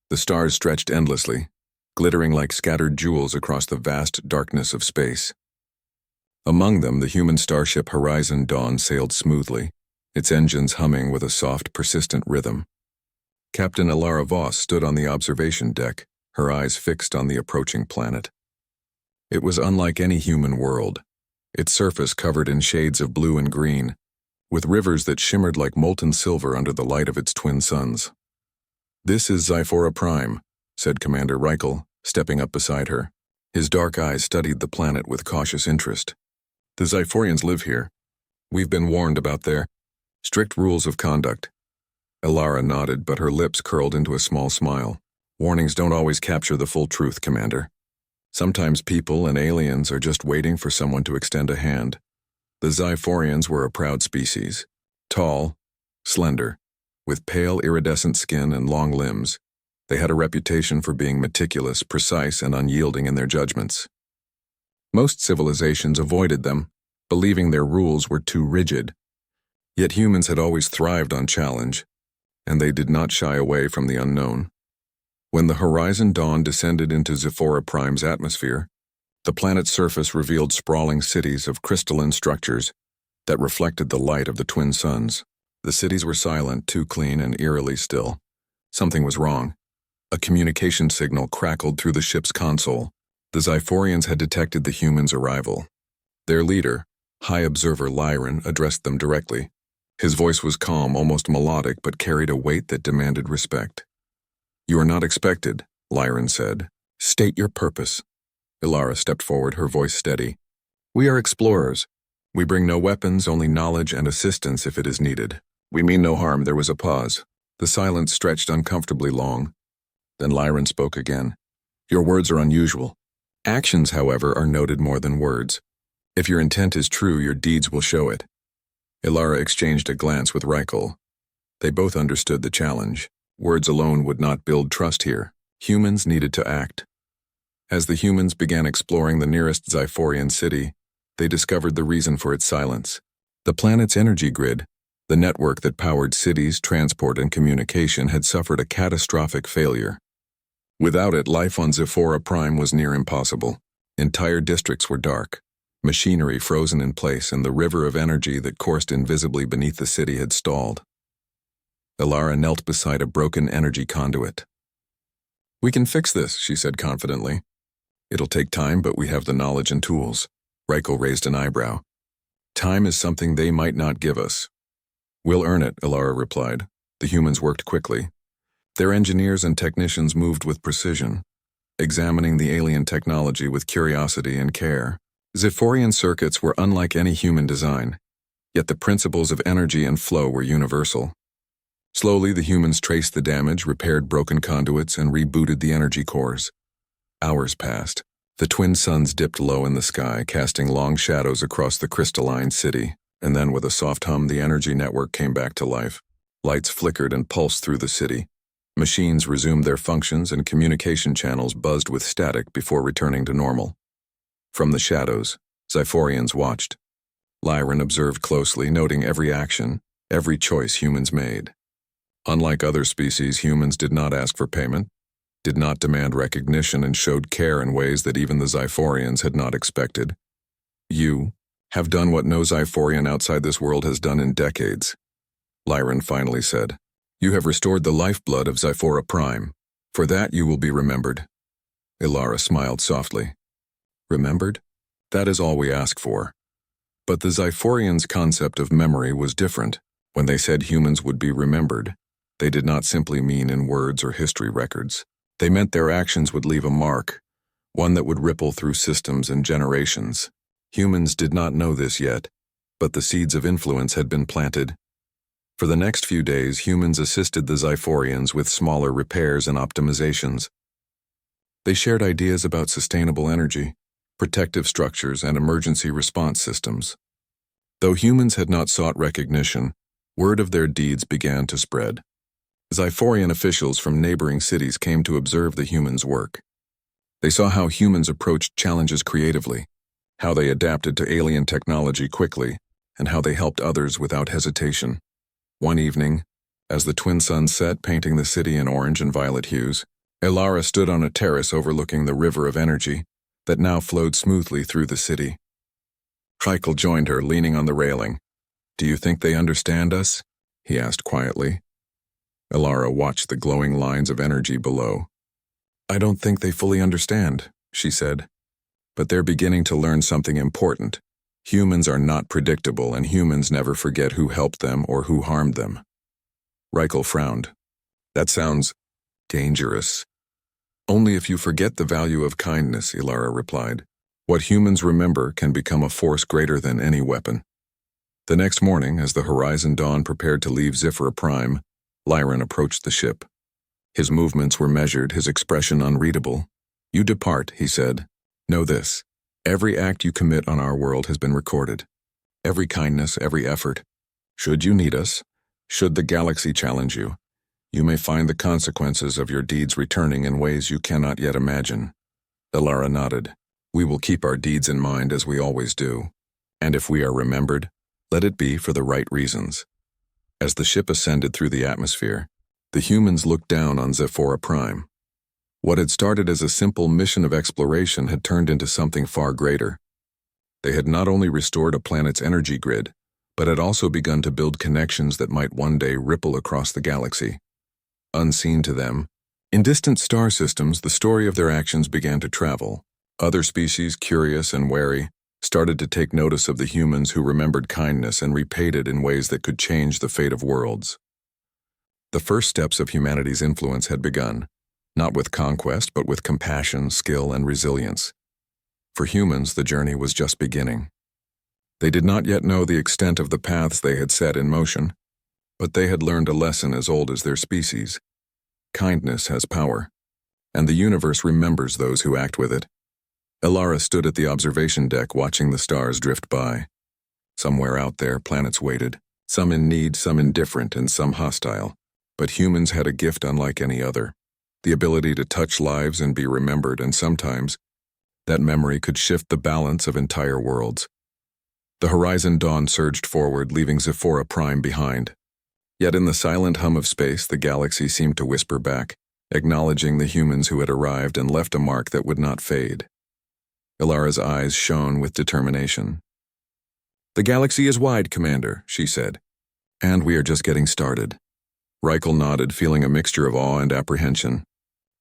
The stars stretched endlessly, glittering like scattered jewels across the vast darkness of space. Among them, the human starship Horizon Dawn sailed smoothly, its engines humming with a soft, persistent rhythm. Captain Ilara Voss stood on the observation deck, her eyes fixed on the approaching planet. It was unlike any human world, its surface covered in shades of blue and green, with rivers that shimmered like molten silver under the light of its twin suns. "This is SciFiSaga," said Commander Reichel, stepping up beside her. His dark eyes studied the planet with cautious interest. "The Xiphorians live here. We've been warned about their strict rules of conduct." Ilara nodded, but her lips curled into a small smile. "Warnings don't always capture the full truth, Commander. Sometimes people and aliens are just waiting for someone to extend a hand." The Xiphorians were a proud species. Tall, slender, with pale iridescent skin and long limbs, they had a reputation for being meticulous, precise, and unyielding in their judgments. Most civilizations avoided them, believing their rules were too rigid. Yet humans had always thrived on challenge, and they did not shy away from the unknown. When the Horizon Dawn descended into SciFiSaga's atmosphere, the planet's surface revealed sprawling cities of crystalline structures that reflected the light of the twin suns. The cities were silent, too clean and eerily still. Something was wrong. A communication signal crackled through the ship's console. The Xiphorians had detected the humans' arrival. Their leader, High Observer Lyran, addressed them directly. His voice was calm, almost melodic, but carried a weight that demanded respect. "You are not expected," Lyran said. "State your purpose." Ilara stepped forward, her voice steady. "We are explorers. We bring no weapons, only knowledge and assistance if it is needed. We mean no harm." There was a pause. The silence stretched uncomfortably long. Then Lyran spoke again. "Your words are unusual. Actions, however, are noted more than words. If your intent is true, your deeds will show it." Ilara exchanged a glance with Reichel. They both understood the challenge. Words alone would not build trust here. Humans needed to act. As the humans began exploring the nearest Xiphorian city, they discovered the reason for its silence. The planet's energy grid, the network that powered cities, transport, and communication, had suffered a catastrophic failure. Without it, life on SciFiSaga was near impossible. Entire districts were dark, machinery frozen in place, and the river of energy that coursed invisibly beneath the city had stalled. Ilara knelt beside a broken energy conduit. "We can fix this," she said confidently. "It'll take time, but we have the knowledge and tools." Reichel raised an eyebrow. "Time is something they might not give us." "We'll earn it," Ilara replied. The humans worked quickly. Their engineers and technicians moved with precision, examining the alien technology with curiosity and care. Xiphorian circuits were unlike any human design, yet the principles of energy and flow were universal. Slowly, the humans traced the damage, repaired broken conduits, and rebooted the energy cores. Hours passed. The twin suns dipped low in the sky, casting long shadows across the crystalline city, and then with a soft hum, the energy network came back to life. Lights flickered and pulsed through the city. Machines resumed their functions, and communication channels buzzed with static before returning to normal. From the shadows, Xiphorians watched. Lyran observed closely, noting every action, every choice humans made. Unlike other species, humans did not ask for payment, did not demand recognition, and showed care in ways that even the Xiphorians had not expected. "You have done what no Xiphorian outside this world has done in decades," Lyran finally said. "You have restored the lifeblood of SciFiSaga. For that you will be remembered." Ilara smiled softly. "Remembered? That is all we ask for." But the Xiphorians' concept of memory was different. When they said humans would be remembered, they did not simply mean in words or history records. They meant their actions would leave a mark, one that would ripple through systems and generations. Humans did not know this yet, but the seeds of influence had been planted. For the next few days, humans assisted the Xiphorians with smaller repairs and optimizations. They shared ideas about sustainable energy, protective structures, and emergency response systems. Though humans had not sought recognition, word of their deeds began to spread. Xiphorian officials from neighboring cities came to observe the humans' work. They saw how humans approached challenges creatively, how they adapted to alien technology quickly, and how they helped others without hesitation. One evening, as the twin suns set, painting the city in orange and violet hues, Elara stood on a terrace overlooking the river of energy that now flowed smoothly through the city. Reichel joined her, leaning on the railing. "Do you think they understand us?" he asked quietly. Elara watched the glowing lines of energy below. "I don't think they fully understand," she said. "But they're beginning to learn something important. Humans are not predictable, and humans never forget who helped them or who harmed them." Reichel frowned. "That sounds dangerous." "Only if you forget the value of kindness," Elara replied. "What humans remember can become a force greater than any weapon." The next morning, as the Horizon Dawn prepared to leave SCIFI-Prime, Lyran approached the ship. His movements were measured, his expression unreadable. "You depart," he said. "Know this. Every act you commit on our world has been recorded. Every kindness, every effort. Should you need us, should the galaxy challenge you, you may find the consequences of your deeds returning in ways you cannot yet imagine." Elara nodded. "We will keep our deeds in mind as we always do. And if we are remembered, let it be for the right reasons." As the ship ascended through the atmosphere, the humans looked down on SCIFI-Prime. What had started as a simple mission of exploration had turned into something far greater. They had not only restored a planet's energy grid, but had also begun to build connections that might one day ripple across the galaxy. Unseen to them, in distant star systems, the story of their actions began to travel. Other species, curious and wary, started to take notice of the humans who remembered kindness and repaid it in ways that could change the fate of worlds. The first steps of humanity's influence had begun, not with conquest, but with compassion, skill, and resilience. For humans, the journey was just beginning. They did not yet know the extent of the paths they had set in motion, but they had learned a lesson as old as their species. Kindness has power, and the universe remembers those who act with it. Elara stood at the observation deck watching the stars drift by. Somewhere out there, planets waited, some in need, some indifferent, and some hostile. But humans had a gift unlike any other, the ability to touch lives and be remembered, and sometimes that memory could shift the balance of entire worlds. The Horizon Dawn surged forward, leaving SCIFI-Prime behind. Yet in the silent hum of space, the galaxy seemed to whisper back, acknowledging the humans who had arrived and left a mark that would not fade. Elara's eyes shone with determination. "The galaxy is wide, Commander," she said. "And we are just getting started." Reichel nodded, feeling a mixture of awe and apprehension.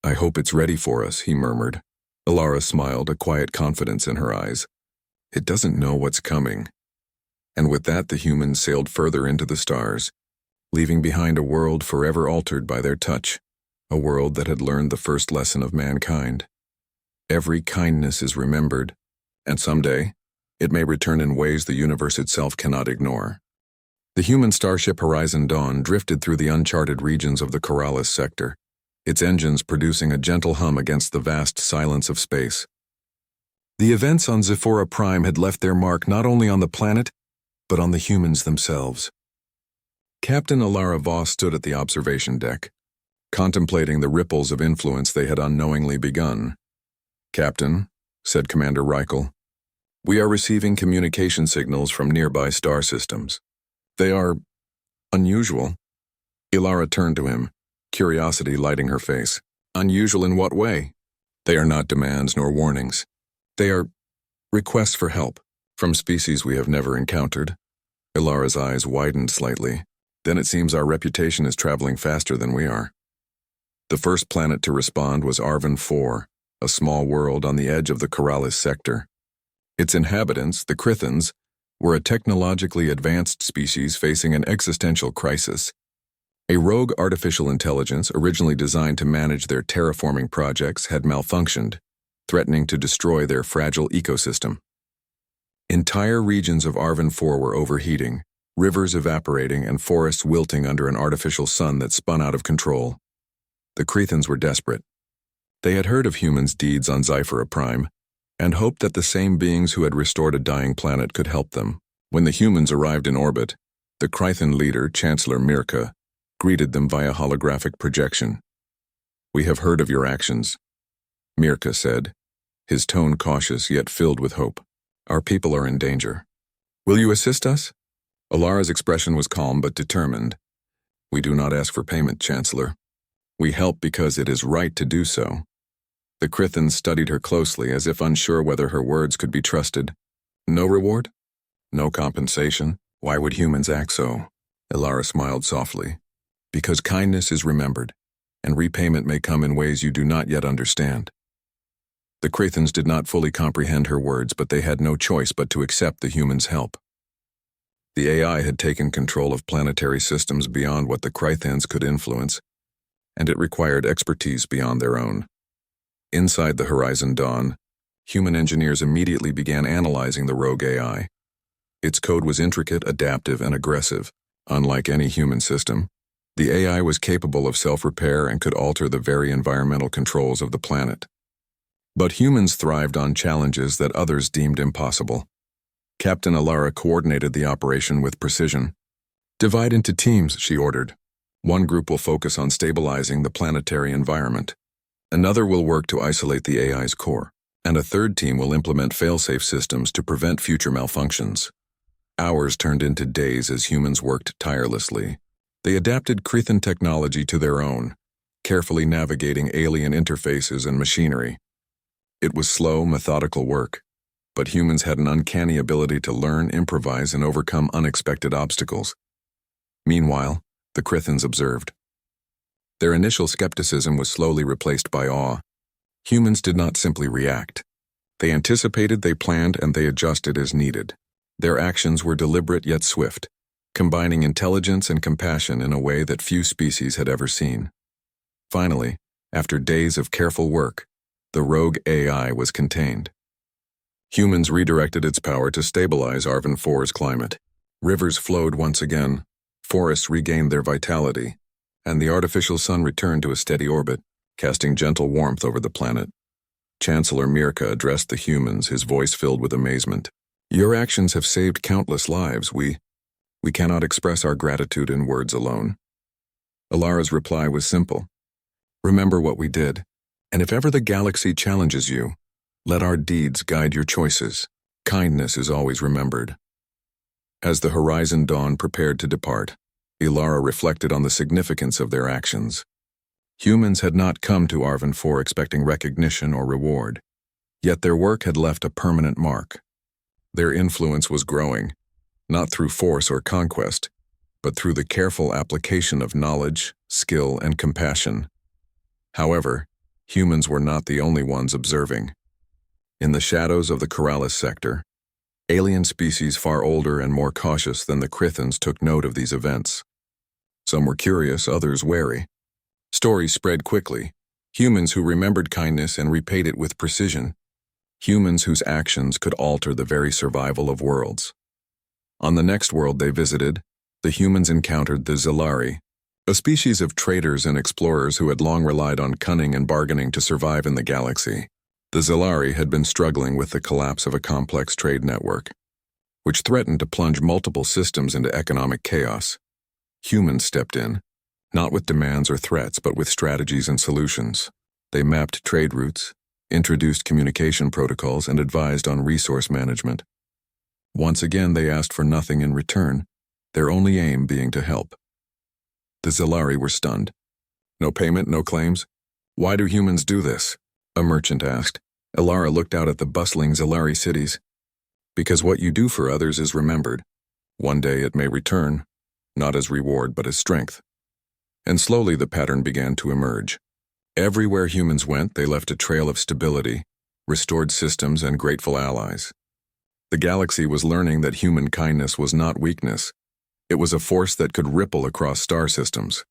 "I hope it's ready for us," he murmured. Elara smiled, a quiet confidence in her eyes. "It doesn't know what's coming." And with that, the humans sailed further into the stars, leaving behind a world forever altered by their touch, a world that had learned the first lesson of mankind. Every kindness is remembered, and someday, it may return in ways the universe itself cannot ignore. The human starship Horizon Dawn drifted through the uncharted regions of the Coralis sector, its engines producing a gentle hum against the vast silence of space. The events on SCIFI-Prime had left their mark not only on the planet, but on the humans themselves. Captain Elara Voss stood at the observation deck, contemplating the ripples of influence they had unknowingly begun. "Captain," said Commander Reichel, "we are receiving communication signals from nearby star systems. They are unusual." Elara turned to him, curiosity lighting her face. "Unusual in what way?" "They are not demands nor warnings. They are requests for help from species we have never encountered." Elara's eyes widened slightly. "Then it seems our reputation is traveling faster than we are." The first planet to respond was Arvin 4, a small world on the edge of the Coralis sector. Its inhabitants, the Crithans, were a technologically advanced species facing an existential crisis. A rogue artificial intelligence originally designed to manage their terraforming projects had malfunctioned, threatening to destroy their fragile ecosystem. Entire regions of Arvin 4 were overheating, rivers evaporating, and forests wilting under an artificial sun that spun out of control. The Crethans were desperate. They had heard of humans' deeds on SCIFI-Prime, and hoped that the same beings who had restored a dying planet could help them. When the humans arrived in orbit, the Crythan leader, Chancellor Mirka, greeted them via holographic projection. "We have heard of your actions," Mirka said, his tone cautious yet filled with hope. "Our people are in danger. Will you assist us?" Elara's expression was calm but determined. "We do not ask for payment, Chancellor. We help because it is right to do so. The Crithans studied her closely as if unsure whether her words could be trusted. No reward? No compensation? Why would humans act so? Ilara smiled softly. Because kindness is remembered, and repayment may come in ways you do not yet understand. The Crithans did not fully comprehend her words, but they had no choice but to accept the humans' help. The AI had taken control of planetary systems beyond what the Crithans could influence, and it required expertise beyond their own. Inside the Horizon Dawn, human engineers immediately began analyzing the rogue AI. Its code was intricate, adaptive, and aggressive. Unlike any human system, the AI was capable of self-repair and could alter the very environmental controls of the planet. But humans thrived on challenges that others deemed impossible. Captain Ilara coordinated the operation with precision. Divide into teams, she ordered. One group will focus on stabilizing the planetary environment. Another will work to isolate the AI's core, and a third team will implement fail-safe systems to prevent future malfunctions. Hours turned into days as humans worked tirelessly. They adapted Crethan technology to their own, carefully navigating alien interfaces and machinery. It was slow, methodical work, but humans had an uncanny ability to learn, improvise, and overcome unexpected obstacles. Meanwhile, the Crithans observed. Their initial skepticism was slowly replaced by awe. Humans did not simply react. They anticipated, they planned, and they adjusted as needed. Their actions were deliberate yet swift, combining intelligence and compassion in a way that few species had ever seen. Finally, after days of careful work, the rogue AI was contained. Humans redirected its power to stabilize Arvan IV's climate. Rivers flowed once again, forests regained their vitality, and the artificial sun returned to a steady orbit, casting gentle warmth over the planet. Chancellor Mirka addressed the humans, his voice filled with amazement. Your actions have saved countless lives. We cannot express our gratitude in words alone. Ilara's reply was simple. Remember what we did, and if ever the galaxy challenges you, let our deeds guide your choices. Kindness is always remembered. As the Horizon Dawn prepared to depart, Ilara reflected on the significance of their actions. Humans had not come to Arvan IV expecting recognition or reward, yet their work had left a permanent mark. Their influence was growing, not through force or conquest, but through the careful application of knowledge, skill, and compassion. However, humans were not the only ones observing. In the shadows of the Corrales sector, alien species far older and more cautious than the Crithans took note of these events. Some were curious, others wary. Stories spread quickly. Humans who remembered kindness and repaid it with precision. Humans whose actions could alter the very survival of worlds. On the next world they visited, the humans encountered the Zilari, a species of traders and explorers who had long relied on cunning and bargaining to survive in the galaxy. The Zilari had been struggling with the collapse of a complex trade network, which threatened to plunge multiple systems into economic chaos. Humans stepped in, not with demands or threats, but with strategies and solutions. They mapped trade routes, introduced communication protocols, and advised on resource management. Once again, they asked for nothing in return, their only aim being to help. The Zilari were stunned. No payment, no claims? Why do humans do this? A merchant asked. Ilara looked out at the bustling Zilari cities. Because what you do for others is remembered. One day it may return, not as reward but as strength. And slowly the pattern began to emerge. Everywhere humans went, they left a trail of stability, restored systems, and grateful allies. The galaxy was learning that human kindness was not weakness. It was a force that could ripple across star systems.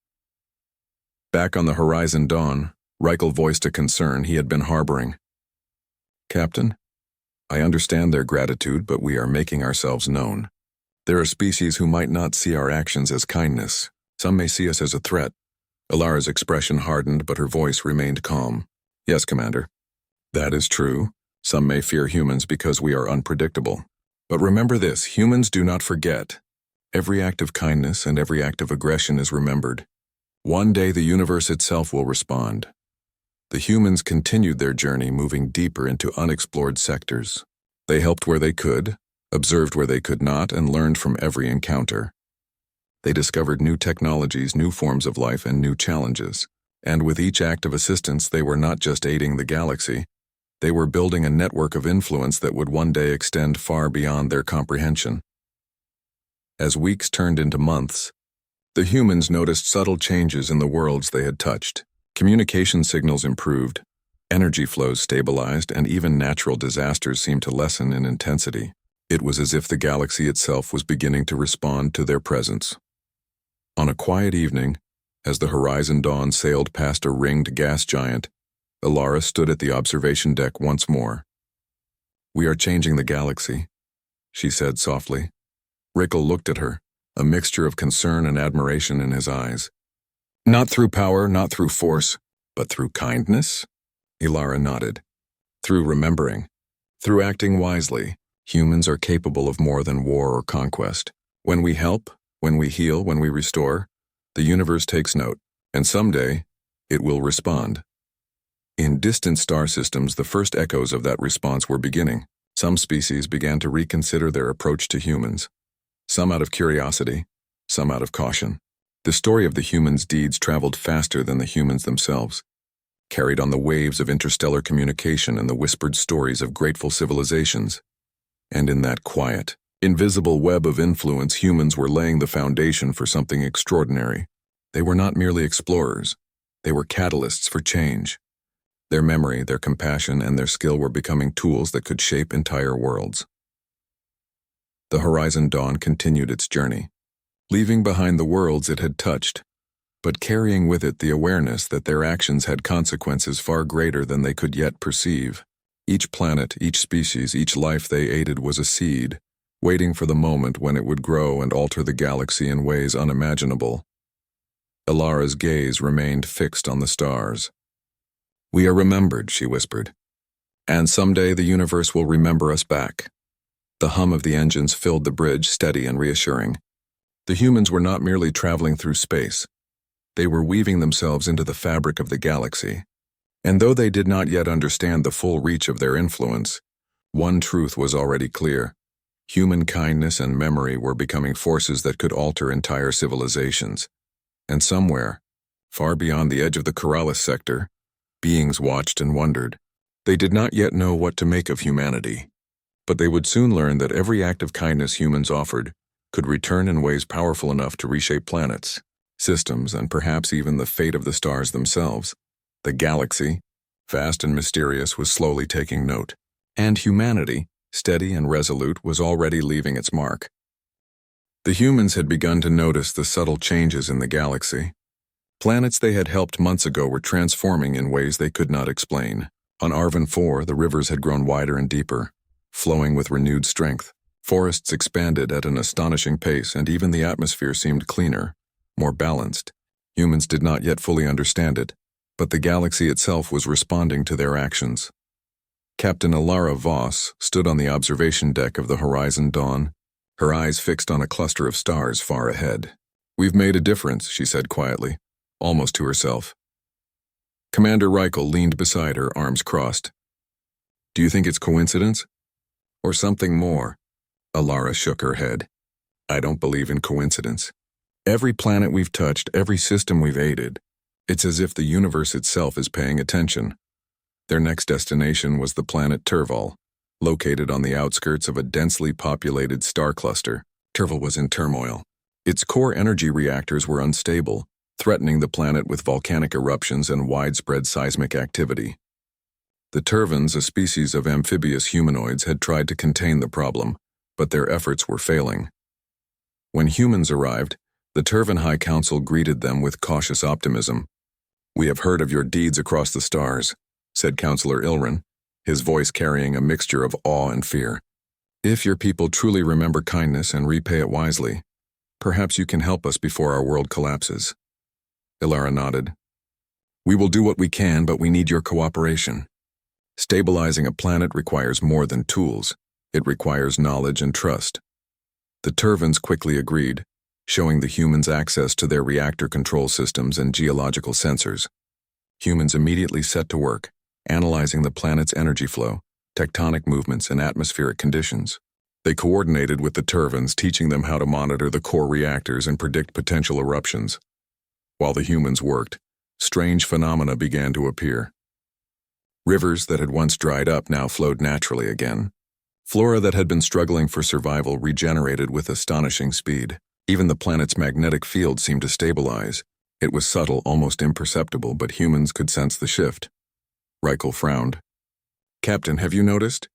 Back on the Horizon Dawn, Reichel voiced a concern he had been harboring. Captain, I understand their gratitude, but we are making ourselves known. There are species who might not see our actions as kindness. Some may see us as a threat. Ilara's expression hardened, but her voice remained calm. Yes, Commander. That is true. Some may fear humans because we are unpredictable. But remember this, humans do not forget. Every act of kindness and every act of aggression is remembered. One day the universe itself will respond. The humans continued their journey, moving deeper into unexplored sectors. They helped where they could, observed where they could not, and learned from every encounter. They discovered new technologies, new forms of life, and new challenges. And with each act of assistance, they were not just aiding the galaxy, they were building a network of influence that would one day extend far beyond their comprehension. As weeks turned into months, the humans noticed subtle changes in the worlds they had touched. Communication signals improved, energy flows stabilized, and even natural disasters seemed to lessen in intensity. It was as if the galaxy itself was beginning to respond to their presence. On a quiet evening, as the horizon dawn sailed past a ringed gas giant, Alara stood at the observation deck once more. "We are changing the galaxy," she said softly. Rickle looked at her, a mixture of concern and admiration in his eyes. "Not through power, not through force, but through kindness?" Alara nodded. "Through remembering, through acting wisely, humans are capable of more than war or conquest. When we help, when we heal, when we restore, the universe takes note, and someday, it will respond." In distant star systems, the first echoes of that response were beginning. Some species began to reconsider their approach to humans, some out of curiosity, some out of caution. The story of the humans' deeds traveled faster than the humans themselves, carried on the waves of interstellar communication and the whispered stories of grateful civilizations. And in that quiet, invisible web of influence, humans were laying the foundation for something extraordinary. They were not merely explorers, they were catalysts for change. Their memory, their compassion, and their skill were becoming tools that could shape entire worlds. The Horizon Dawn continued its journey, leaving behind the worlds it had touched, but carrying with it the awareness that their actions had consequences far greater than they could yet perceive. Each planet, each species, each life they aided was a seed, waiting for the moment when it would grow and alter the galaxy in ways unimaginable. Alara's gaze remained fixed on the stars. "We are remembered," she whispered. "And someday the universe will remember us back." The hum of the engines filled the bridge, steady and reassuring. The humans were not merely traveling through space. They were weaving themselves into the fabric of the galaxy. And though they did not yet understand the full reach of their influence, one truth was already clear. Human kindness and memory were becoming forces that could alter entire civilizations. And somewhere, far beyond the edge of the Corrales sector, beings watched and wondered. They did not yet know what to make of humanity, but they would soon learn that every act of kindness humans offered could return in ways powerful enough to reshape planets, systems, and perhaps even the fate of the stars themselves. The galaxy, vast and mysterious, was slowly taking note, and humanity, steady and resolute, was already leaving its mark. The humans had begun to notice the subtle changes in the galaxy. Planets they had helped months ago were transforming in ways they could not explain. On Arvin 4, the rivers had grown wider and deeper, flowing with renewed strength. Forests expanded at an astonishing pace, and even the atmosphere seemed cleaner, more balanced. Humans did not yet fully understand it, but the galaxy itself was responding to their actions. Captain Alara Voss stood on the observation deck of the Horizon Dawn, her eyes fixed on a cluster of stars far ahead. "We've made a difference," she said quietly, almost to herself. Commander Reichel leaned beside her, arms crossed. "Do you think it's coincidence? Or something more?" Alara shook her head. "I don't believe in coincidence. Every planet we've touched, every system we've aided, it's as if the universe itself is paying attention." Their next destination was the planet Turval, located on the outskirts of a densely populated star cluster. Turval was in turmoil. Its core energy reactors were unstable, threatening the planet with volcanic eruptions and widespread seismic activity. The Turvans, a species of amphibious humanoids, had tried to contain the problem, but their efforts were failing. When humans arrived, the Turvan High Council greeted them with cautious optimism. "We have heard of your deeds across the stars," said Councillor Ilrin, his voice carrying a mixture of awe and fear. "If your people truly remember kindness and repay it wisely, perhaps you can help us before our world collapses." Alara nodded. "We will do what we can, but we need your cooperation. Stabilizing a planet requires more than tools. It requires knowledge and trust." The Turvans quickly agreed, showing the humans access to their reactor control systems and geological sensors. Humans immediately set to work, analyzing the planet's energy flow, tectonic movements, and atmospheric conditions. They coordinated with the Turvans, teaching them how to monitor the core reactors and predict potential eruptions. While the humans worked, Strange phenomena began to appear. Rivers that had once dried up now flowed naturally again. Flora that had been struggling for survival regenerated with astonishing speed. Even the planet's magnetic field seemed to stabilize. It was subtle, almost imperceptible, but humans could sense the shift. Reichel frowned. "Captain, have you noticed?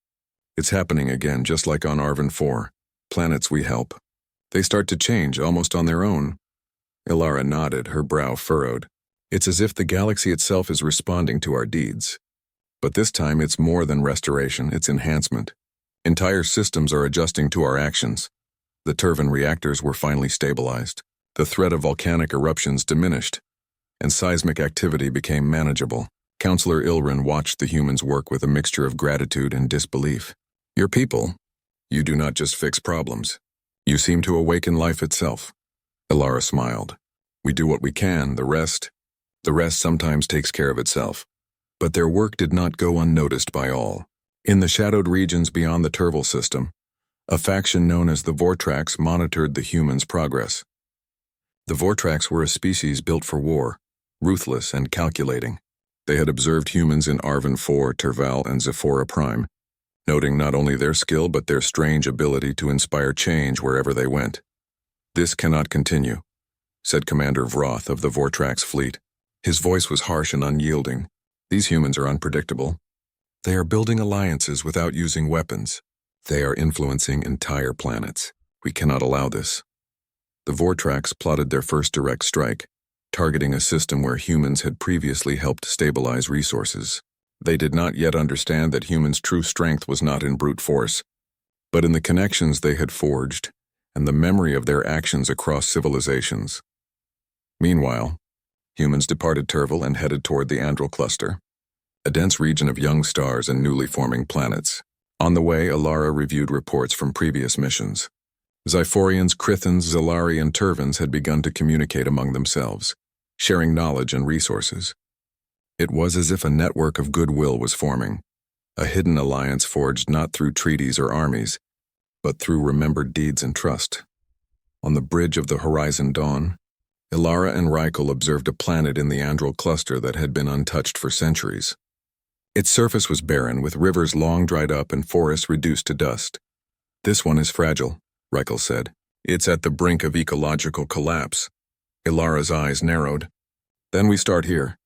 It's happening again, just like on Arvin 4. Planets we help. They start to change, almost on their own." Ilara nodded, her brow furrowed. "It's as if the galaxy itself is responding to our deeds. But this time it's more than restoration, it's enhancement. Entire systems are adjusting to our actions. The turbine reactors were finally stabilized. The threat of volcanic eruptions diminished, and seismic activity became manageable." Counselor Ilrin watched the humans work with a mixture of gratitude and disbelief. "Your people, you do not just fix problems. You seem to awaken life itself." Ilara smiled. "We do what we can, the rest sometimes takes care of itself." But their work did not go unnoticed by all. In the shadowed regions beyond the Turval system, a faction known as the Vortrax monitored the humans' progress. The Vortrax were a species built for war, ruthless and calculating. They had observed humans in Arvin 4, Turval, and Zephora Prime, noting not only their skill but their strange ability to inspire change wherever they went. "This cannot continue," said Commander Vroth of the Vortrax fleet. His voice was harsh and unyielding. "These humans are unpredictable. They are building alliances without using weapons. They are influencing entire planets. We cannot allow this." The Vortrax plotted their first direct strike, targeting a system where humans had previously helped stabilize resources. They did not yet understand that humans' true strength was not in brute force, but in the connections they had forged and the memory of their actions across civilizations. Meanwhile, humans departed Turval and headed toward the Andral cluster, a dense region of young stars and newly forming planets. On the way, Ilara reviewed reports from previous missions. Zyphorians, Crithans, Zalari, and Turvans had begun to communicate among themselves, sharing knowledge and resources. It was as if a network of goodwill was forming, a hidden alliance forged not through treaties or armies, but through remembered deeds and trust. On the bridge of the Horizon Dawn, Ilara and Reichel observed a planet in the Andral cluster that had been untouched for centuries. Its surface was barren, with rivers long dried up and forests reduced to dust. "This one is fragile," Reichel said. "It's at the brink of ecological collapse." Ilara's eyes narrowed. "Then we start here.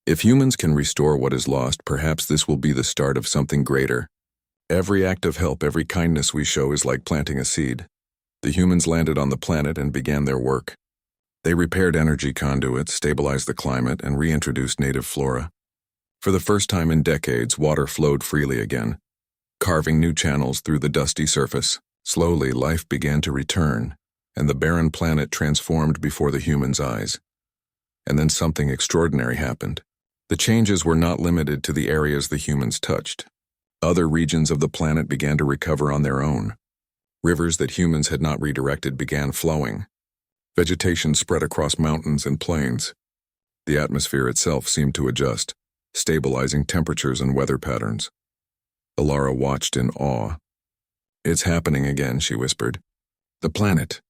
If humans can restore what is lost, perhaps this will be the start of something greater. Every act of help, every kindness we show is like planting a seed." The humans landed on the planet and began their work. They repaired energy conduits, stabilized the climate, and reintroduced native flora. For the first time in decades, water flowed freely again, carving new channels through the dusty surface. Slowly, life began to return, and the barren planet transformed before the humans' eyes. And then something extraordinary happened. The changes were not limited to the areas the humans touched. Other regions of the planet began to recover on their own. Rivers that humans had not redirected began flowing. Vegetation spread across mountains and plains. The atmosphere itself seemed to adjust, stabilizing temperatures and weather patterns. Ilara watched in awe. "It's happening again," she whispered. "The planet.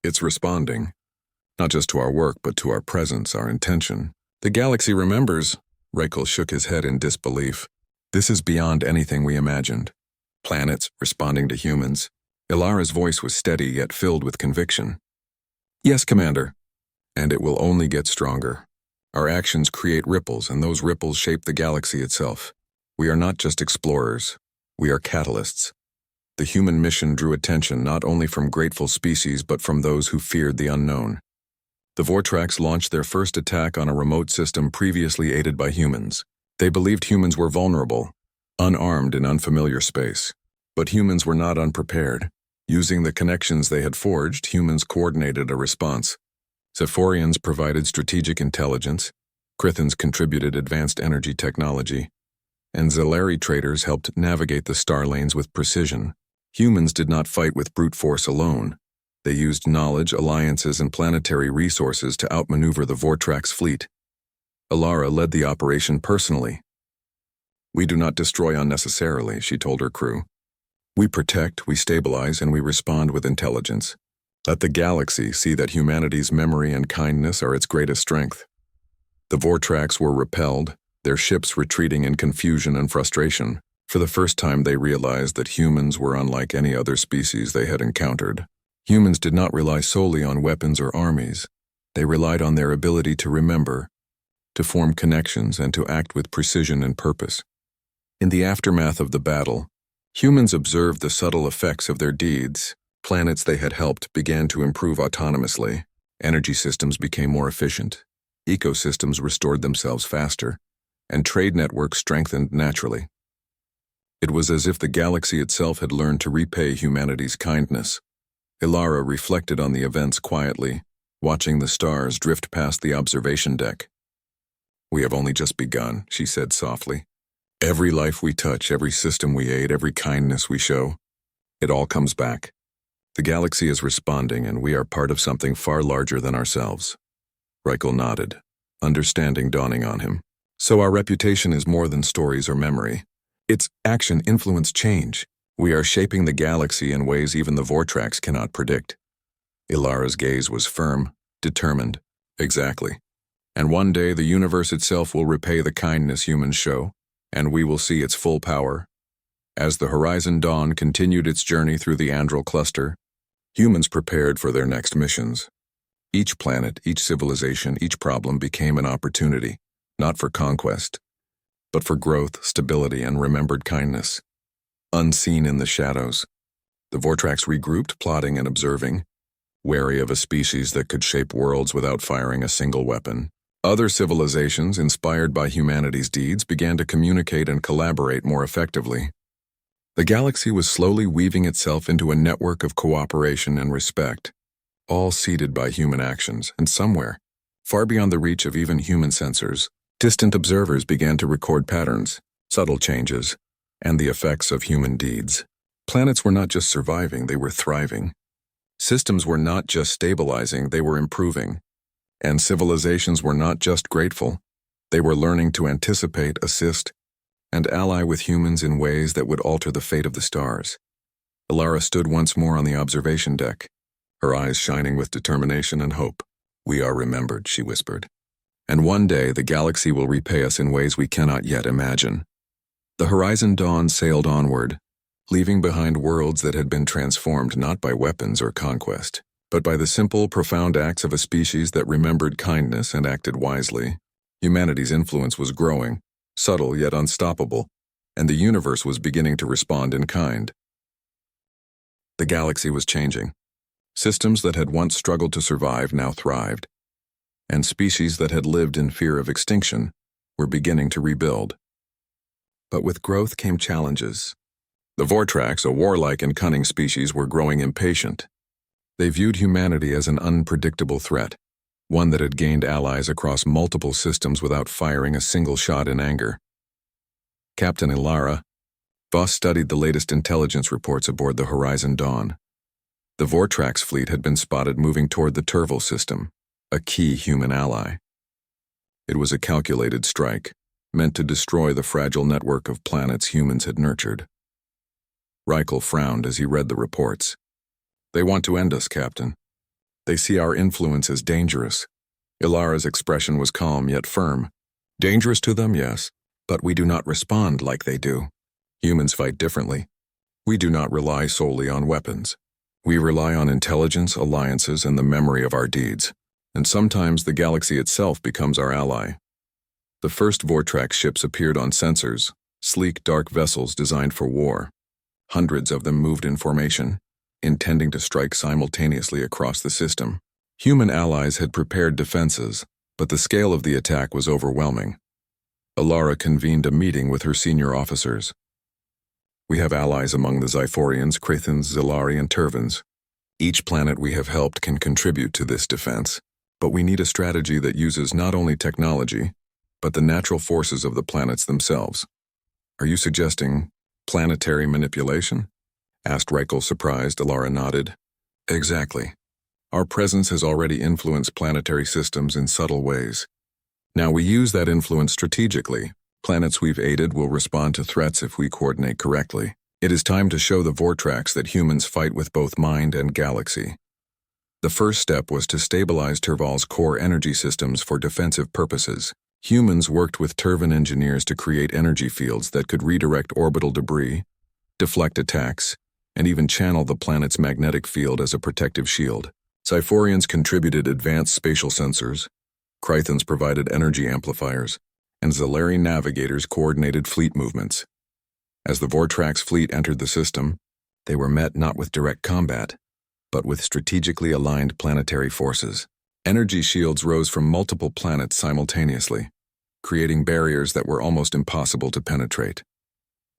It's responding, not just to our work, but to our presence, our intention. The galaxy remembers." Reichel shook his head in disbelief. "This is beyond anything we imagined. Planets responding to humans." Ilara's voice was steady yet filled with conviction. "Yes, Commander. And it will only get stronger. Our actions create ripples, and those ripples shape the galaxy itself. We are not just explorers. We are catalysts." The human mission drew attention not only from grateful species but from those who feared the unknown. The Vortrax launched their first attack on a remote system previously aided by humans. They believed humans were vulnerable, unarmed in unfamiliar space. But humans were not unprepared. Using the connections they had forged, humans coordinated a response. Zephorians provided strategic intelligence, Crithans contributed advanced energy technology, and Zalari traders helped navigate the star lanes with precision. Humans did not fight with brute force alone. They used knowledge, alliances, and planetary resources to outmaneuver the Vortrax fleet. Ilara led the operation personally. "We do not destroy unnecessarily," she told her crew. "We protect, we stabilize, and we respond with intelligence. Let the galaxy see that humanity's memory and kindness are its greatest strength." The Vortrax were repelled, their ships retreating in confusion and frustration. For the first time they realized that humans were unlike any other species they had encountered. Humans did not rely solely on weapons or armies. They relied on their ability to remember, to form connections, and to act with precision and purpose. In the aftermath of the battle, humans observed the subtle effects of their deeds. Planets they had helped began to improve autonomously. Energy systems became more efficient. Ecosystems restored themselves faster, and trade networks strengthened naturally. It was as if the galaxy itself had learned to repay humanity's kindness. Ilara reflected on the events quietly, watching the stars drift past the observation deck. "We have only just begun," she said softly. "Every life we touch, every system we aid, every kindness we show, it all comes back. The galaxy is responding, and we are part of something far larger than ourselves." Reichel nodded, understanding dawning on him. "So our reputation is more than stories or memory. Its action influence change. We are shaping the galaxy in ways even the Vortrax cannot predict." Ilara's gaze was firm, determined. "Exactly. And one day the universe itself will repay the kindness humans show, and we will see its full power." As the Horizon Dawn continued its journey through the Andral cluster, humans prepared for their next missions. Each planet, each civilization, each problem became an opportunity, not for conquest, but for growth, stability, and remembered kindness. Unseen in the shadows, the Vortrax regrouped, plotting and observing, wary of a species that could shape worlds without firing a single weapon. Other civilizations, inspired by humanity's deeds, began to communicate and collaborate more effectively. The galaxy was slowly weaving itself into a network of cooperation and respect, all seeded by human actions, and somewhere, far beyond the reach of even human sensors, distant observers began to record patterns, subtle changes, and the effects of human deeds. Planets were not just surviving, they were thriving. Systems were not just stabilizing, they were improving. And civilizations were not just grateful, they were learning to anticipate, assist, and ally with humans in ways that would alter the fate of the stars. Ilara stood once more on the observation deck, her eyes shining with determination and hope. "We are remembered," she whispered. "And one day the galaxy will repay us in ways we cannot yet imagine." The Horizon Dawn sailed onward, leaving behind worlds that had been transformed not by weapons or conquest, but by the simple, profound acts of a species that remembered kindness and acted wisely. Humanity's influence was growing, subtle yet unstoppable, and the universe was beginning to respond in kind. The galaxy was changing. Systems that had once struggled to survive now thrived, and species that had lived in fear of extinction were beginning to rebuild. But with growth came challenges. The Vortrax, a warlike and cunning species, were growing impatient. They viewed humanity as an unpredictable threat, one that had gained allies across multiple systems without firing a single shot in anger. Captain Ilara, Voss studied the latest intelligence reports aboard the Horizon Dawn. The Vortrax fleet had been spotted moving toward the Turval system, a key human ally. It was a calculated strike, meant to destroy the fragile network of planets humans had nurtured. Reichel frowned as he read the reports. "They want to end us, Captain. They see our influence as dangerous." Ilara's expression was calm yet firm. "Dangerous to them, yes, but we do not respond like they do. Humans fight differently. We do not rely solely on weapons. We rely on intelligence, alliances, and the memory of our deeds. And sometimes the galaxy itself becomes our ally." The first Vortrax ships appeared on sensors, sleek dark vessels designed for war. Hundreds of them moved in formation, intending to strike simultaneously across the system. Human allies had prepared defenses, but the scale of the attack was overwhelming. Ilara convened a meeting with her senior officers. "We have allies among the Zyphorians, Krathens, Zilari, and Turvans. Each planet we have helped can contribute to this defense, but we need a strategy that uses not only technology, but the natural forces of the planets themselves." "Are you suggesting planetary manipulation?" asked Reichel, surprised. Ilara nodded. "Exactly. Our presence has already influenced planetary systems in subtle ways. Now we use that influence strategically. Planets we've aided will respond to threats if we coordinate correctly. It is time to show the Vortrax that humans fight with both mind and galaxy." The first step was to stabilize Terval's core energy systems for defensive purposes. Humans worked with Tervan engineers to create energy fields that could redirect orbital debris, deflect attacks, and even channel the planet's magnetic field as a protective shield. Cyphorians contributed advanced spatial sensors, Chrythons provided energy amplifiers, and Zalari navigators coordinated fleet movements. As the Vortrax fleet entered the system, they were met not with direct combat, but with strategically aligned planetary forces. Energy shields rose from multiple planets simultaneously, creating barriers that were almost impossible to penetrate.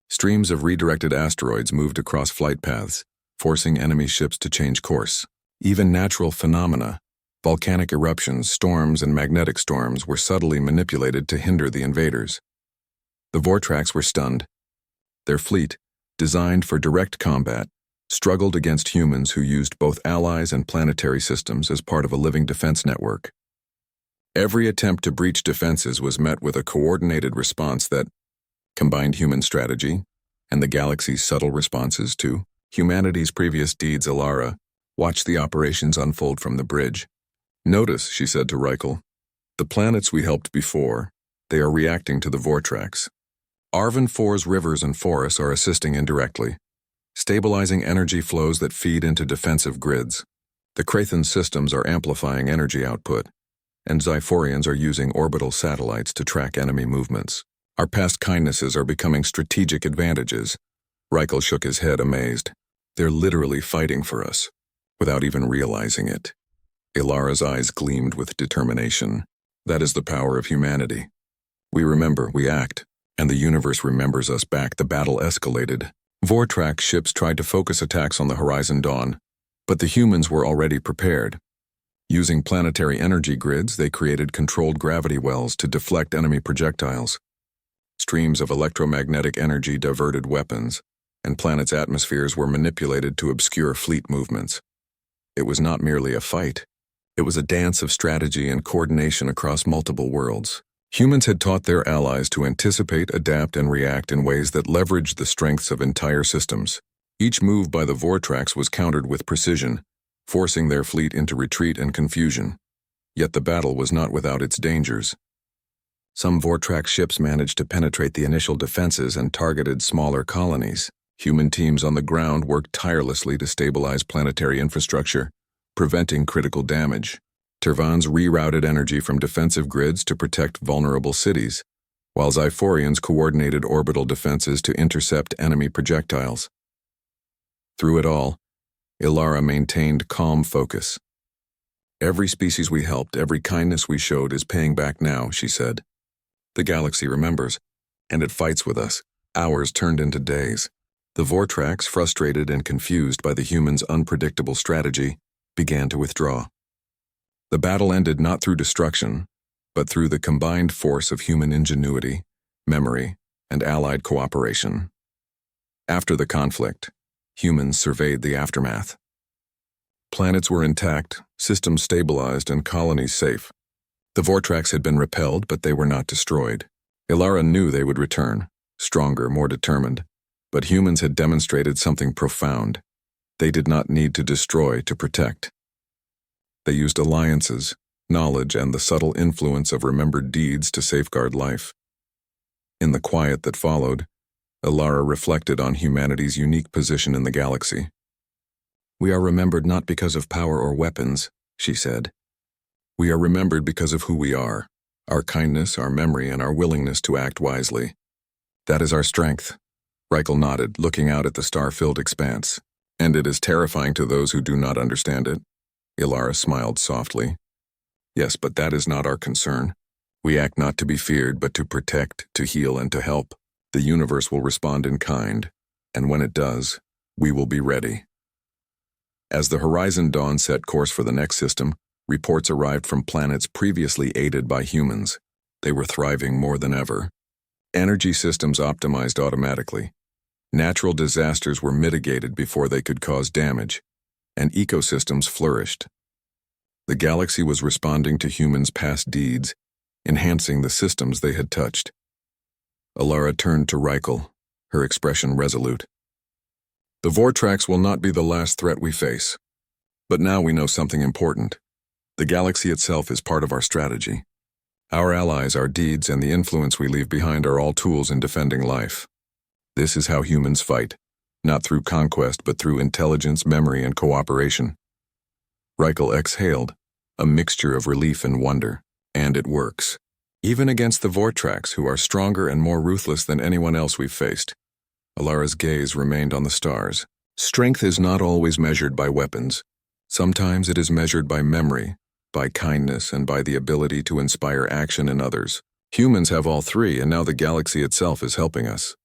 Streams of redirected asteroids moved across flight paths, forcing enemy ships to change course. Even natural phenomena, volcanic eruptions, storms, and magnetic storms were subtly manipulated to hinder the invaders. The Vortrax were stunned. Their fleet, designed for direct combat, struggled against humans who used both allies and planetary systems as part of a living defense network. Every attempt to breach defenses was met with a coordinated response that combined human strategy and the galaxy's subtle responses to humanity's previous deeds. Alara watched the operations unfold from the bridge. "Notice," she said to Reichel, "the planets we helped before, they are reacting to the Vortrax. Arvin IV's rivers and forests are assisting indirectly, stabilizing energy flows that feed into defensive grids. The Chrython systems are amplifying energy output, and Zyphorians are using orbital satellites to track enemy movements. Our past kindnesses are becoming strategic advantages." Reichel shook his head, amazed. "They're literally fighting for us, without even realizing it." Ilara's eyes gleamed with determination. "That is the power of humanity. We remember, we act, and the universe remembers us back." The battle escalated. Vortrax ships tried to focus attacks on the Horizon Dawn, but the humans were already prepared. Using planetary energy grids, they created controlled gravity wells to deflect enemy projectiles. Streams of electromagnetic energy diverted weapons, and planets' atmospheres were manipulated to obscure fleet movements. It was not merely a fight. It was a dance of strategy and coordination across multiple worlds. Humans had taught their allies to anticipate, adapt, and react in ways that leveraged the strengths of entire systems. Each move by the Vortrax was countered with precision, forcing their fleet into retreat and confusion. Yet the battle was not without its dangers. Some Vortrax ships managed to penetrate the initial defenses and targeted smaller colonies. Human teams on the ground worked tirelessly to stabilize planetary infrastructure, preventing critical damage. Tervans rerouted energy from defensive grids to protect vulnerable cities, while Zyphorians coordinated orbital defenses to intercept enemy projectiles. Through it all, Ilara maintained calm focus. "Every species we helped, every kindness we showed is paying back now," she said. "The galaxy remembers, and it fights with us." Hours turned into days. The Vortrax, frustrated and confused by the humans' unpredictable strategy, began to withdraw. The battle ended not through destruction, but through the combined force of human ingenuity, memory, and allied cooperation. After the conflict, humans surveyed the aftermath. Planets were intact, systems stabilized, and colonies safe. The Vortrax had been repelled, but they were not destroyed. Ilara knew they would return, stronger, more determined. But humans had demonstrated something profound. They did not need to destroy to protect. They used alliances, knowledge, and the subtle influence of remembered deeds to safeguard life. In the quiet that followed, Ilara reflected on humanity's unique position in the galaxy. "We are remembered not because of power or weapons," she said. "We are remembered because of who we are, our kindness, our memory, and our willingness to act wisely. That is our strength." Reichel nodded, looking out at the star-filled expanse. "And it is terrifying to those who do not understand it." Ilara smiled softly. "Yes, but that is not our concern. We act not to be feared, but to protect, to heal, and to help. The universe will respond in kind, and when it does, we will be ready." As the Horizon Dawn set course for the next system, reports arrived from planets previously aided by humans. They were thriving more than ever. Energy systems optimized automatically. Natural disasters were mitigated before they could cause damage, and ecosystems flourished. The galaxy was responding to humans' past deeds, enhancing the systems they had touched. Ilara turned to Reichel, her expression resolute. "The Vortrax will not be the last threat we face, But now we know something important. The galaxy itself is part of our strategy. Our allies, our deeds, and the influence we leave behind are all tools in defending life. This is how humans fight, not through conquest but through intelligence, memory, and cooperation. Reichel exhaled, a mixture of relief and wonder. And it works. Even against the Vortrax, who are stronger and more ruthless than anyone else we've faced. Alara's gaze remained on the stars. Strength is not always measured by weapons. Sometimes it is measured by memory, by kindness, and by the ability to inspire action in others. Humans have all three, and now the galaxy itself is helping us.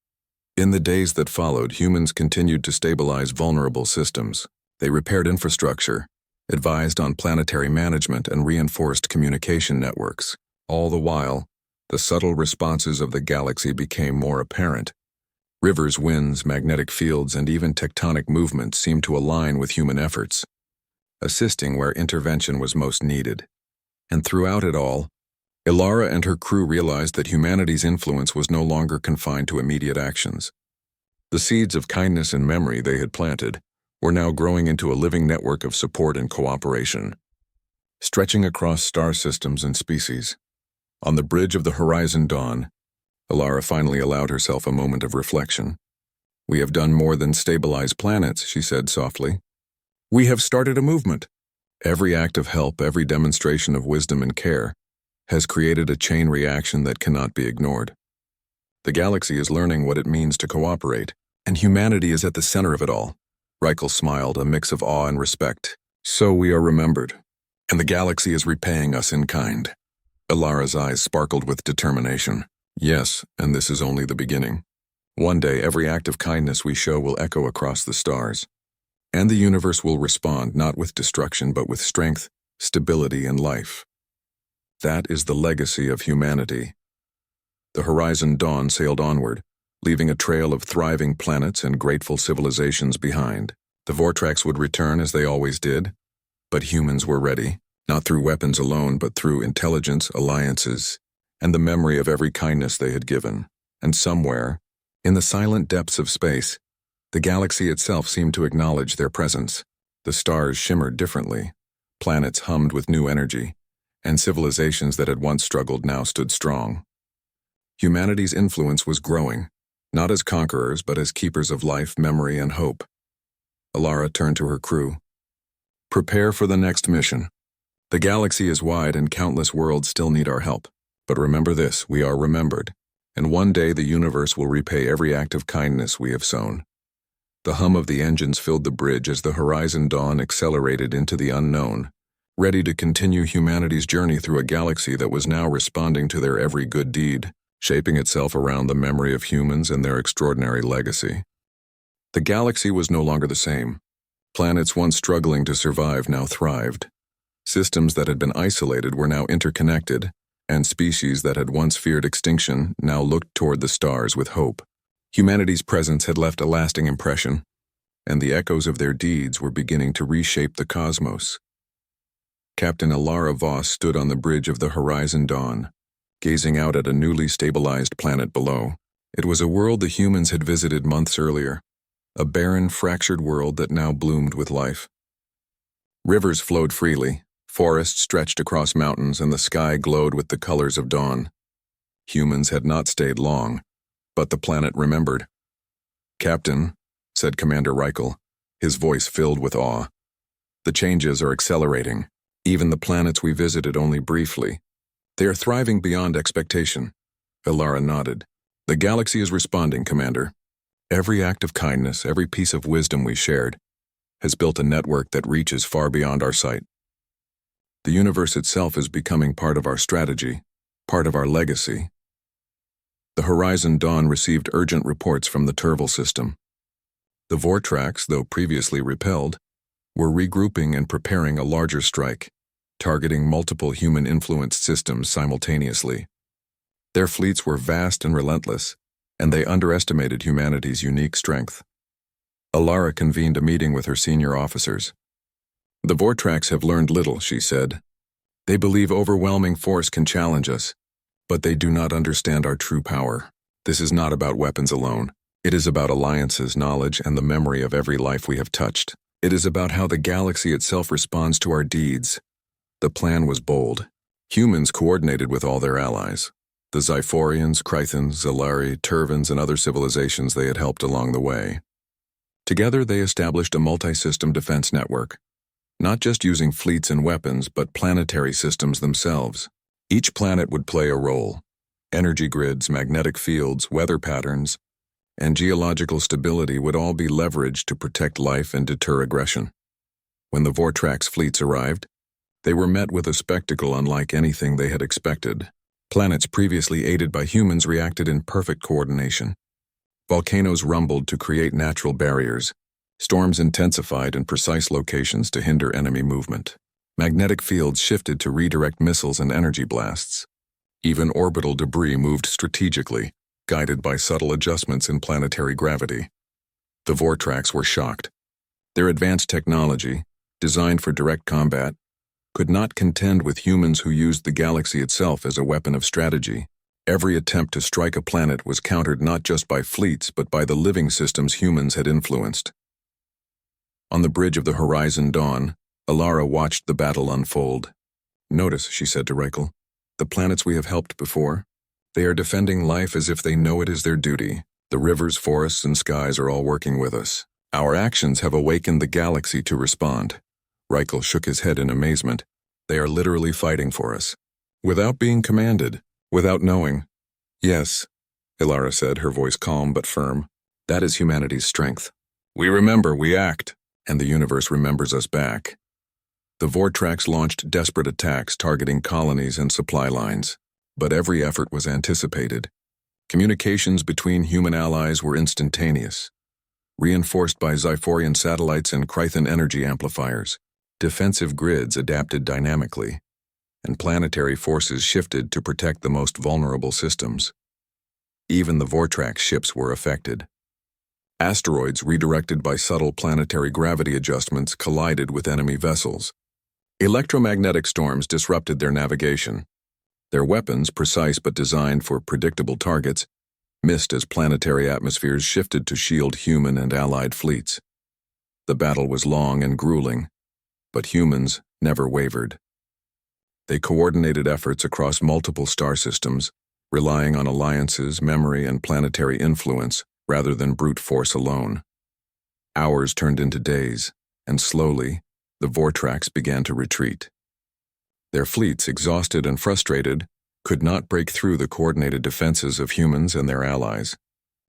In the days that followed, humans continued to stabilize vulnerable systems. They repaired infrastructure, advised on planetary management, and reinforced communication networks. All the while, the subtle responses of the galaxy became more apparent. Rivers, winds, magnetic fields, and even tectonic movements seemed to align with human efforts, assisting where intervention was most needed. And throughout it all, Ilara and her crew realized that humanity's influence was no longer confined to immediate actions. The seeds of kindness and memory they had planted were now growing into a living network of support and cooperation, stretching across star systems and species. On the bridge of the Horizon Dawn, Ilara finally allowed herself a moment of reflection. "We have done more than stabilize planets," she said softly. "We have started a movement. Every act of help, every demonstration of wisdom and care, has created a chain reaction that cannot be ignored. The galaxy is learning what it means to cooperate, and humanity is at the center of it all." Reichel smiled, a mix of awe and respect. "So we are remembered, and the galaxy is repaying us in kind." Ilara's eyes sparkled with determination. "Yes, and this is only the beginning. One day, every act of kindness we show will echo across the stars, and the universe will respond not with destruction but with strength, stability, and life. That is the legacy of humanity." The Horizon Dawn sailed onward, leaving a trail of thriving planets and grateful civilizations behind. The Vortrax would return as they always did, but humans were ready, not through weapons alone but through intelligence, alliances, and the memory of every kindness they had given. And somewhere, in the silent depths of space, the galaxy itself seemed to acknowledge their presence. The stars shimmered differently, planets hummed with new energy, and civilizations that had once struggled now stood strong. Humanity's influence was growing, not as conquerors but as keepers of life, memory, and hope. Ilara turned to her crew. "Prepare for the next mission. The galaxy is wide and countless worlds still need our help. But remember this, we are remembered, and one day the universe will repay every act of kindness we have sown." The hum of the engines filled the bridge as the Horizon Dawn accelerated into the unknown, ready to continue humanity's journey through a galaxy that was now responding to their every good deed, shaping itself around the memory of humans and their extraordinary legacy. The galaxy was no longer the same. Planets once struggling to survive now thrived. Systems that had been isolated were now interconnected, and species that had once feared extinction now looked toward the stars with hope. Humanity's presence had left a lasting impression, and the echoes of their deeds were beginning to reshape the cosmos. Captain Ilara Voss stood on the bridge of the Horizon Dawn, gazing out at a newly stabilized planet below. It was a world the humans had visited months earlier, a barren, fractured world that now bloomed with life. Rivers flowed freely, forests stretched across mountains, and the sky glowed with the colors of dawn. Humans had not stayed long, but the planet remembered. "Captain," said Commander Reichel, his voice filled with awe, "the changes are accelerating. Even the planets we visited only briefly. They are thriving beyond expectation." Ilara nodded. "The galaxy is responding, Commander. Every act of kindness, every piece of wisdom we shared, has built a network that reaches far beyond our sight. The universe itself is becoming part of our strategy, part of our legacy." The Horizon Dawn received urgent reports from the Turval system. The Vortrax, though previously repelled, were regrouping and preparing a larger strike, targeting multiple human-influenced systems simultaneously. Their fleets were vast and relentless, and they underestimated humanity's unique strength. Ilara convened a meeting with her senior officers. "The Vortrax have learned little," she said. "They believe overwhelming force can challenge us, but they do not understand our true power. This is not about weapons alone. It is about alliances, knowledge, and the memory of every life we have touched. It is about how the galaxy itself responds to our deeds. The plan was bold. Humans coordinated with all their allies. The Zyphorians, Chrythons, Zalari, Turvans, and other civilizations they had helped along the way. Together they established a multi-system defense network, not just using fleets and weapons, but planetary systems themselves. Each planet would play a role. Energy grids, magnetic fields, weather patterns, and geological stability would all be leveraged to protect life and deter aggression. When the Vortrax fleets arrived, they were met with a spectacle unlike anything they had expected. Planets previously aided by humans reacted in perfect coordination. Volcanoes rumbled to create natural barriers. Storms intensified in precise locations to hinder enemy movement. Magnetic fields shifted to redirect missiles and energy blasts. Even orbital debris moved strategically, guided by subtle adjustments in planetary gravity. The Vortrax were shocked. Their advanced technology, designed for direct combat, could not contend with humans who used the galaxy itself as a weapon of strategy. Every attempt to strike a planet was countered not just by fleets but by the living systems humans had influenced. On the bridge of the Horizon Dawn, Alara watched the battle unfold. "Notice," she said to Reichel, "the planets we have helped before. They are defending life as if they know it is their duty. The rivers, forests, and skies are all working with us. Our actions have awakened the galaxy to respond." Reichel shook his head in amazement. "They are literally fighting for us. Without being commanded, without knowing." "Yes," Alara said, her voice calm but firm. "That is humanity's strength. We remember, we act, and the universe remembers us back." The Vortrax launched desperate attacks targeting colonies and supply lines, but every effort was anticipated. Communications between human allies were instantaneous, reinforced by Zyphorian satellites and Chrython energy amplifiers. Defensive grids adapted dynamically, and planetary forces shifted to protect the most vulnerable systems. Even the Vortrax ships were affected. Asteroids redirected by subtle planetary gravity adjustments collided with enemy vessels. Electromagnetic storms disrupted their navigation. Their weapons, precise but designed for predictable targets, missed as planetary atmospheres shifted to shield human and allied fleets. The battle was long and grueling, but humans never wavered. They coordinated efforts across multiple star systems, relying on alliances, memory, and planetary influence rather than brute force alone. Hours turned into days, and slowly, the Vortrax began to retreat. Their fleets, exhausted and frustrated, could not break through the coordinated defenses of humans and their allies.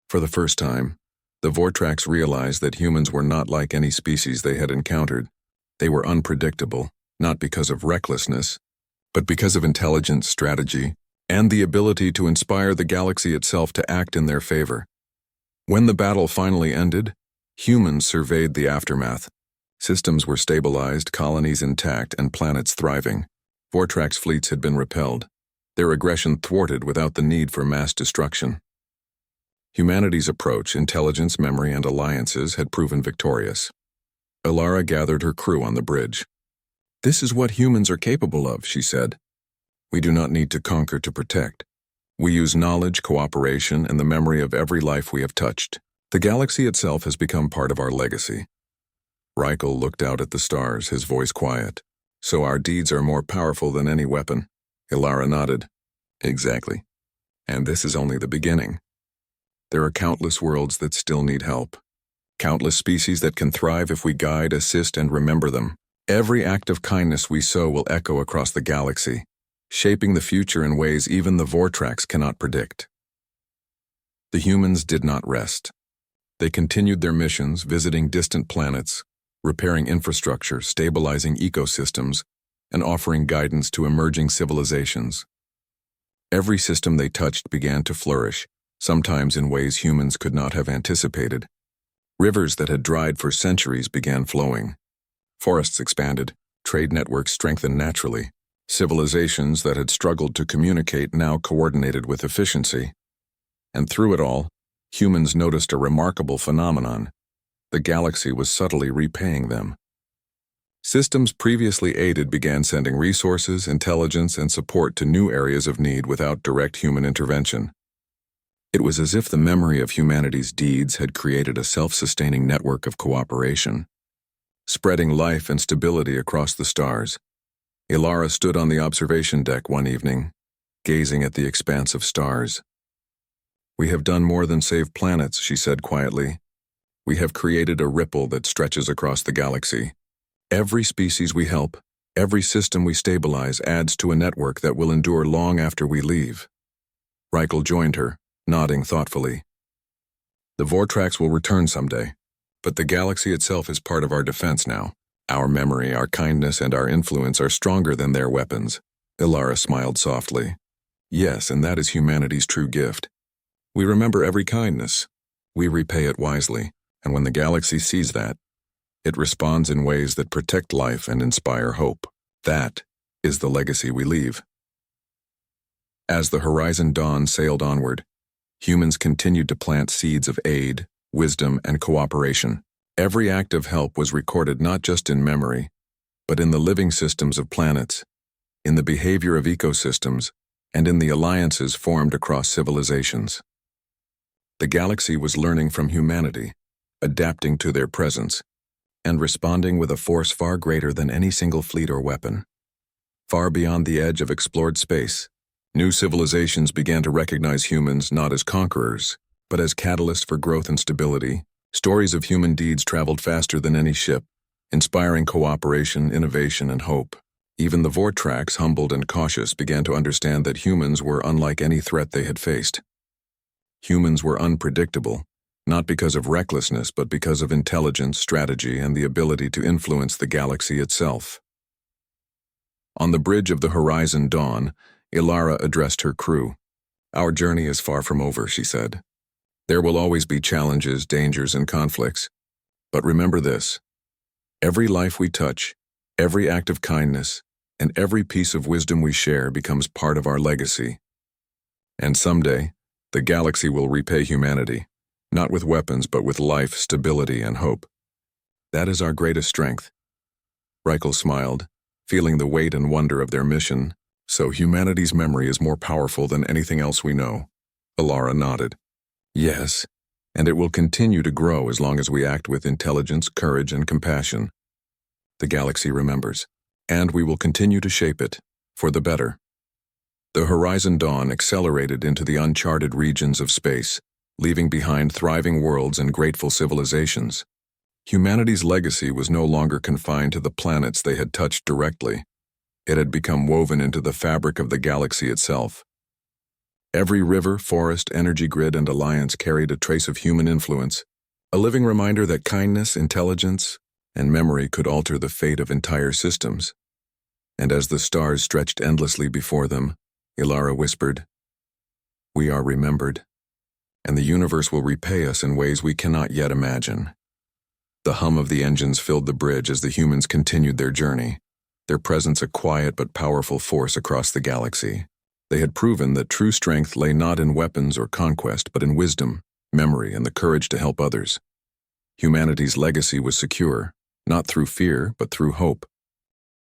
For the first time, the Vortrax realized that humans were not like any species they had encountered. They were unpredictable, not because of recklessness, but because of intelligence, strategy, and the ability to inspire the galaxy itself to act in their favor. When the battle finally ended, humans surveyed the aftermath. Systems were stabilized, colonies intact, and planets thriving. Vortrax fleets had been repelled, their aggression thwarted without the need for mass destruction. Humanity's approach, intelligence, memory, and alliances had proven victorious. Alara gathered her crew on the bridge. "This is what humans are capable of," she said. "We do not need to conquer to protect. We use knowledge, cooperation, and the memory of every life we have touched. The galaxy itself has become part of our legacy." Reichel looked out at the stars, his voice quiet. "So our deeds are more powerful than any weapon." Alara nodded. "Exactly. And this is only the beginning. There are countless worlds that still need help. Countless species that can thrive if we guide, assist, and remember them. Every act of kindness we sow will echo across the galaxy, shaping the future in ways even the Vortrax cannot predict." The humans did not rest. They continued their missions, visiting distant planets, repairing infrastructure, stabilizing ecosystems, and offering guidance to emerging civilizations. Every system they touched began to flourish, sometimes in ways humans could not have anticipated. Rivers that had dried for centuries began flowing. Forests expanded, trade networks strengthened naturally. Civilizations that had struggled to communicate now coordinated with efficiency. And through it all, humans noticed a remarkable phenomenon. The galaxy was subtly repaying them. Systems previously aided began sending resources, intelligence, and support to new areas of need without direct human intervention. It was as if the memory of humanity's deeds had created a self-sustaining network of cooperation. spreading life and stability across the stars. Ilara stood on the observation deck one evening, gazing at the expanse of stars. "We have done more than save planets," she said quietly. "We have created a ripple that stretches across the galaxy. Every species we help, every system we stabilize adds to a network that will endure long after we leave." Reichel joined her, nodding thoughtfully. "The Vortrax will return someday, but the galaxy itself is part of our defense now. Our memory, our kindness, and our influence are stronger than their weapons." Ilara smiled softly. "Yes, and that is humanity's true gift. We remember every kindness. We repay it wisely, and when the galaxy sees that, it responds in ways that protect life and inspire hope. That is the legacy we leave." As the Horizon Dawn sailed onward, humans continued to plant seeds of aid, wisdom, and cooperation. Every act of help was recorded not just in memory, but in the living systems of planets, in the behavior of ecosystems, and in the alliances formed across civilizations. The galaxy was learning from humanity, adapting to their presence, and responding with a force far greater than any single fleet or weapon. Far beyond the edge of explored space, new civilizations began to recognize humans not as conquerors, but as catalysts for growth and stability. Stories of human deeds traveled faster than any ship, inspiring cooperation, innovation, and hope. Even the Vortrax, humbled and cautious, began to understand that humans were unlike any threat they had faced. Humans were unpredictable, not because of recklessness, but because of intelligence, strategy, and the ability to influence the galaxy itself. On the bridge of the Horizon Dawn, Ilara addressed her crew. "Our journey is far from over," she said. "There will always be challenges, dangers, and conflicts. But remember this: every life we touch, every act of kindness, and every piece of wisdom we share becomes part of our legacy. And someday, the galaxy will repay humanity, not with weapons, but with life, stability, and hope. That is our greatest strength." Reichel smiled, feeling the weight and wonder of their mission. "So humanity's memory is more powerful than anything else we know." Ilara nodded. "Yes, and it will continue to grow as long as we act with intelligence, courage, and compassion. The galaxy remembers, and we will continue to shape it, for the better." The Horizon Dawn accelerated into the uncharted regions of space, leaving behind thriving worlds and grateful civilizations. Humanity's legacy was no longer confined to the planets they had touched directly. It had become woven into the fabric of the galaxy itself. Every river, forest, energy grid, and alliance carried a trace of human influence, a living reminder that kindness, intelligence, and memory could alter the fate of entire systems. And as the stars stretched endlessly before them, Ilara whispered, "We are remembered, and the universe will repay us in ways we cannot yet imagine." The hum of the engines filled the bridge as the humans continued their journey, their presence a quiet but powerful force across the galaxy. They had proven that true strength lay not in weapons or conquest, but in wisdom, memory, and the courage to help others. Humanity's legacy was secure, not through fear, but through hope.